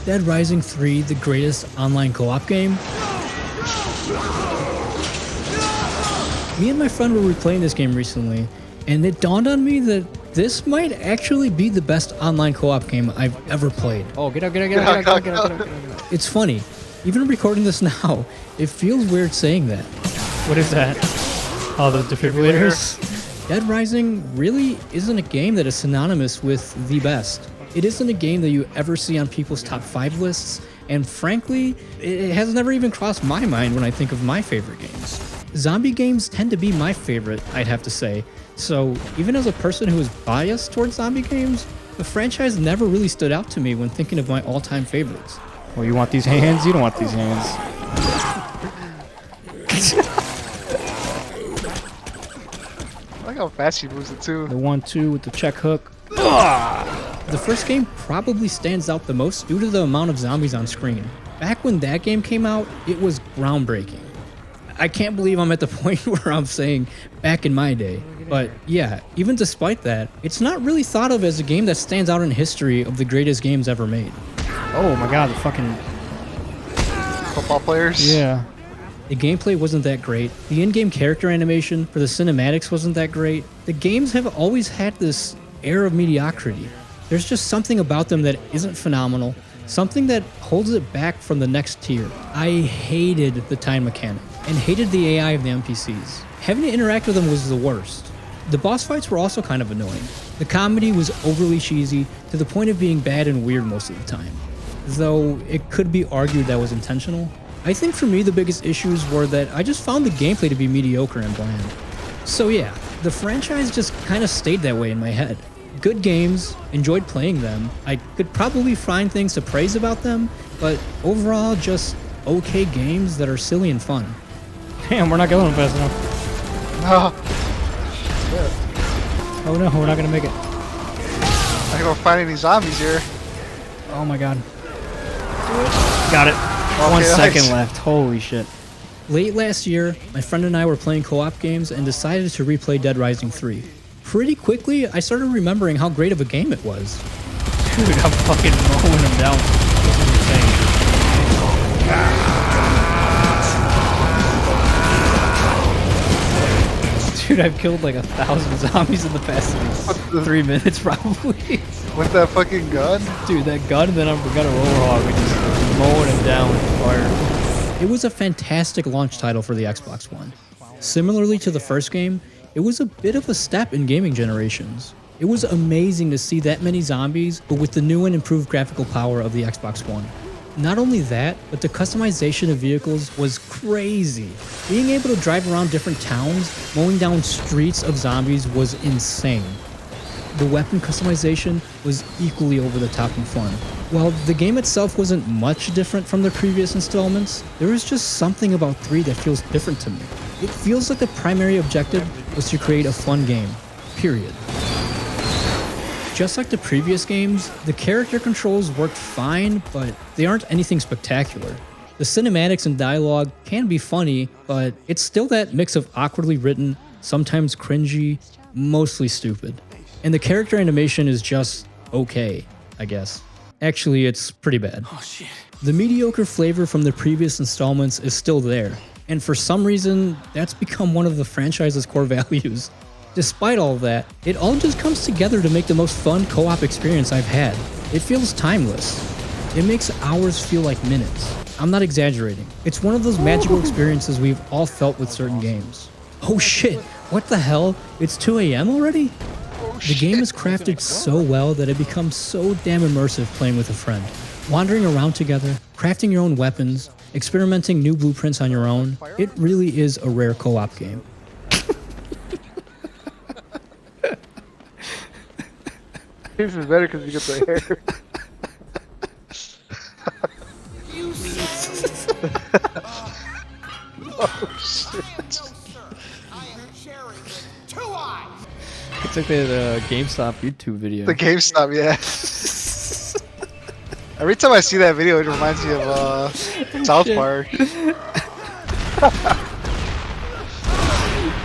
Dead Rising 3 the greatest online co-op game? Me and my friend were replaying this game recently, and it dawned on me that this might actually be the best online co-op game I've ever played. Oh, get out. It's funny, even recording this now, it feels weird saying that. What is that? Oh, the defibrillators? Dead Rising really isn't a game that is synonymous with the best. It isn't a game that you ever see on people's top 5 lists, and frankly, it has never even crossed my mind when I think of my favorite games. Zombie games tend to be my favorite, I'd have to say, so even as a person who is biased towards zombie games, the franchise never really stood out to me when thinking of my all-time favorites. Oh, you want these hands? You don't want these hands. I like how fast he moves it too. The 1-2 with the check hook. The first game probably stands out the most due to the amount of zombies on screen. Back when that game came out, it was groundbreaking. I can't believe I'm at the point where I'm saying back in my day. But yeah, even despite that, it's not really thought of as a game that stands out in history of the greatest games ever made. Oh my god, the fucking... Football players? Yeah. The gameplay wasn't that great. The in-game character animation for the cinematics wasn't that great. The games have always had this air of mediocrity. There's just something about them that isn't phenomenal, something that holds it back from the next tier. I hated the time mechanic and hated the AI of the NPCs. Having to interact with them was the worst. The boss fights were also kind of annoying. The comedy was overly cheesy to the point of being bad and weird most of the time, though it could be argued that was intentional. I think for me the biggest issues were that I just found the gameplay to be mediocre and bland. So yeah, the franchise just kind of stayed that way in my head. Good games, enjoyed playing them, I could probably find things to praise about them, but overall just okay games that are silly and fun. Damn, we're not going fast enough. No. Oh no, we're not gonna make it. I gotta go find any zombies here. Oh my god. Got it. Okay, 1 second nice. left. Holy shit. Late last year, my friend and I were playing co-op games and decided to replay Dead Rising 3. Pretty quickly, I started remembering how great of a game it was. Dude, I'm fucking mowing him down. This is insane. Dude, I've killed like 1,000 zombies in the past 3 minutes probably. With that fucking gun? Dude, that gun, and then I'm gonna roll and just mowing him down with fire. It was a fantastic launch title for the Xbox One. Similarly to the first game, it was a bit of a step in gaming generations. It was amazing to see that many zombies, but with the new and improved graphical power of the Xbox One. Not only that, but the customization of vehicles was crazy. Being able to drive around different towns, mowing down streets of zombies was insane. The weapon customization was equally over the top and fun. While the game itself wasn't much different from the previous installments, there is just something about 3 that feels different to me. It feels like the primary objective was to create a fun game, period. Just like the previous games, the character controls worked fine, but they aren't anything spectacular. The cinematics and dialogue can be funny, but it's still that mix of awkwardly written, sometimes cringy, mostly stupid. And the character animation is just okay, I guess. Actually, it's pretty bad. Oh shit. The mediocre flavor from the previous installments is still there, and for some reason, that's become one of the franchise's core values. Despite all of that, it all just comes together to make the most fun co-op experience I've had. It feels timeless. It makes hours feel like minutes. I'm not exaggerating. It's one of those magical experiences we've all felt with certain games. Oh shit, what the hell? It's 2 a.m. already? The game is crafted so well that it becomes so damn immersive playing with a friend. Wandering around together, crafting your own weapons, experimenting new blueprints on your own, it really is a rare co-op game. This is better because you get the hair. Oh shit. It's like the GameStop YouTube video. The GameStop, yeah. Every time I see that video, it reminds me of South Park.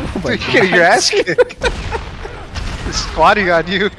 Oh my Dude, you're getting your ass kicked. They're squatting on you.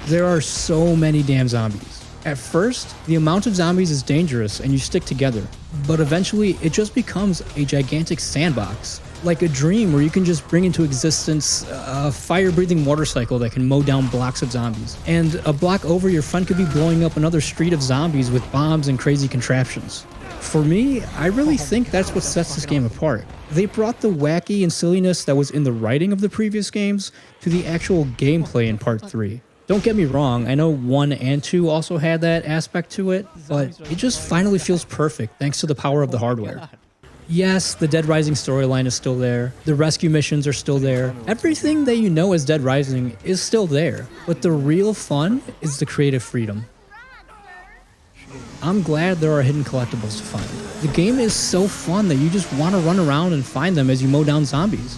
There are so many damn zombies. At first, the amount of zombies is dangerous and you stick together, but eventually it just becomes a gigantic sandbox. Like a dream where you can just bring into existence a fire-breathing motorcycle that can mow down blocks of zombies. And a block over, your friend could be blowing up another street of zombies with bombs and crazy contraptions. For me, I really think that's what sets this game apart. They brought the wacky and silliness that was in the writing of the previous games to the actual gameplay in Part 3. Don't get me wrong, I know 1 and 2 also had that aspect to it, but it just finally feels perfect thanks to the power of the hardware. Yes, the Dead Rising storyline is still there, the rescue missions are still there, everything that you know as Dead Rising is still there, but the real fun is the creative freedom. I'm glad there are hidden collectibles to find. The game is so fun that you just want to run around and find them as you mow down zombies.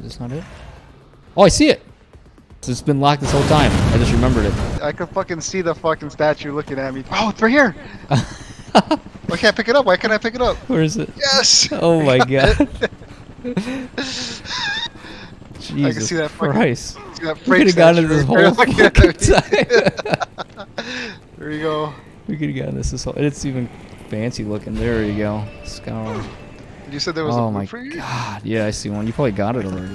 Is this not it? Oh, I see it! It's been locked this whole time. I just remembered it. I could fucking see the fucking statue looking at me. Oh, it's right here! Why can't I pick it up? Why can't I pick it up? Where is it? Yes! Oh my god. Jesus I can see that fucking, Christ. see that We could have gotten this whole fucking time. There you go. We could have gotten this whole... It's even fancy looking. There you go. Scour. You said there was a Oh blue my for you? god. Yeah, I see one. You probably got it already.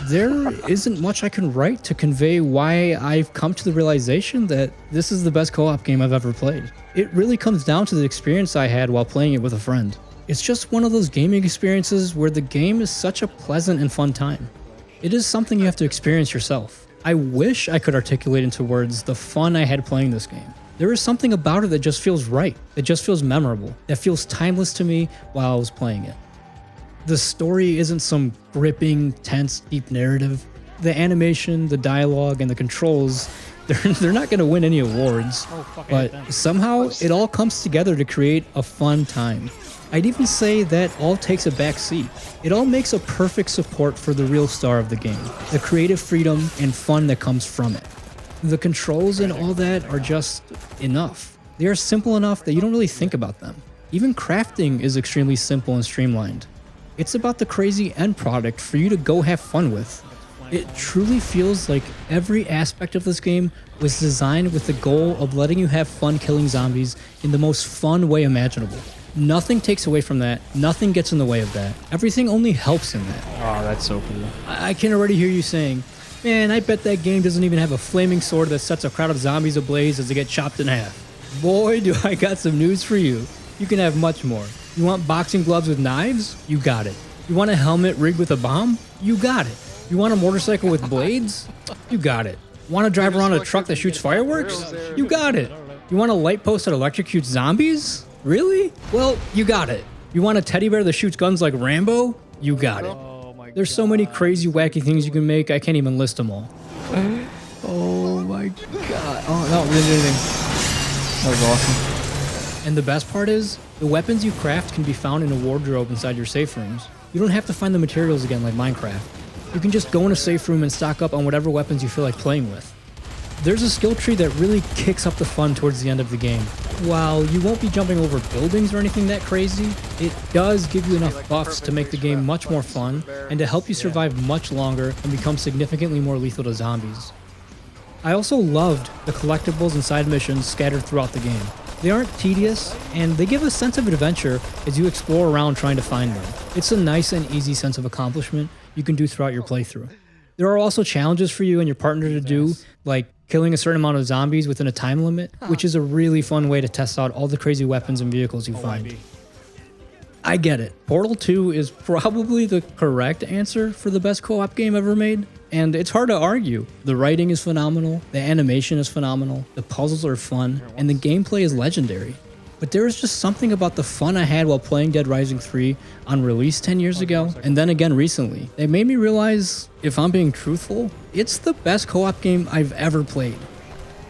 There isn't much I can write to convey why I've come to the realization that this is the best co-op game I've ever played. It really comes down to the experience I had while playing it with a friend. It's just one of those gaming experiences where the game is such a pleasant and fun time. It is something you have to experience yourself. I wish I could articulate into words the fun I had playing this game. There is something about it that just feels right, that just feels memorable, that feels timeless to me while I was playing it. The story isn't some gripping, tense, deep narrative. The animation, the dialogue, and the controls, they're not going to win any awards, but somehow it all comes together to create a fun time. I'd even say that all takes a back seat. It all makes a perfect support for the real star of the game, the creative freedom and fun that comes from it. The controls and all that are just enough. They are simple enough that you don't really think about them. Even crafting is extremely simple and streamlined. It's about the crazy end product for you to go have fun with. It truly feels like every aspect of this game was designed with the goal of letting you have fun killing zombies in the most fun way imaginable. Nothing takes away from that, nothing gets in the way of that. Everything only helps in that. Oh, that's so cool. I can already hear you saying, man, I bet that game doesn't even have a flaming sword that sets a crowd of zombies ablaze as they get chopped in half. Boy, do I got some news for you. You can have much more. You want boxing gloves with knives? You got it. You want a helmet rigged with a bomb? You got it. You want a motorcycle with blades? You got it. Want to drive around a truck that shoots fireworks? You got it. You want a light post that electrocutes zombies? Really? Well, you got it. You want a teddy bear that shoots guns like Rambo? You got it. There's so many crazy, wacky things you can make, I can't even list them all. Oh my god. Oh no, we didn't do anything. That was awesome. And the best part is, the weapons you craft can be found in a wardrobe inside your safe rooms. You don't have to find the materials again like Minecraft. You can just go in a safe room and stock up on whatever weapons you feel like playing with. There's a skill tree that really kicks up the fun towards the end of the game. While you won't be jumping over buildings or anything that crazy, it does give you enough buffs to make the game much more fun and to help you survive much longer and become significantly more lethal to zombies. I also loved the collectibles and side missions scattered throughout the game. They aren't tedious, and they give a sense of adventure as you explore around trying to find them. It's a nice and easy sense of accomplishment you can do throughout your playthrough. There are also challenges for you and your partner to do, like killing a certain amount of zombies within a time limit, which is a really fun way to test out all the crazy weapons and vehicles you find. I get it. Portal 2 is probably the correct answer for the best co-op game ever made, and it's hard to argue. The writing is phenomenal, the animation is phenomenal, the puzzles are fun, and the gameplay is legendary. But there is just something about the fun I had while playing Dead Rising 3 on release 10 years ago, and then again recently, that made me realize, if I'm being truthful, it's the best co-op game I've ever played.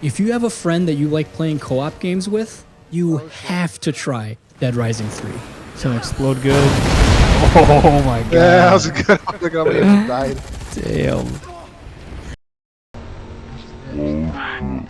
If you have a friend that you like playing co-op games with, you have to try Dead Rising 3. It's gonna explode good. Oh my god. Yeah, that was a good one. Look how many people died. Damn. Oh my god.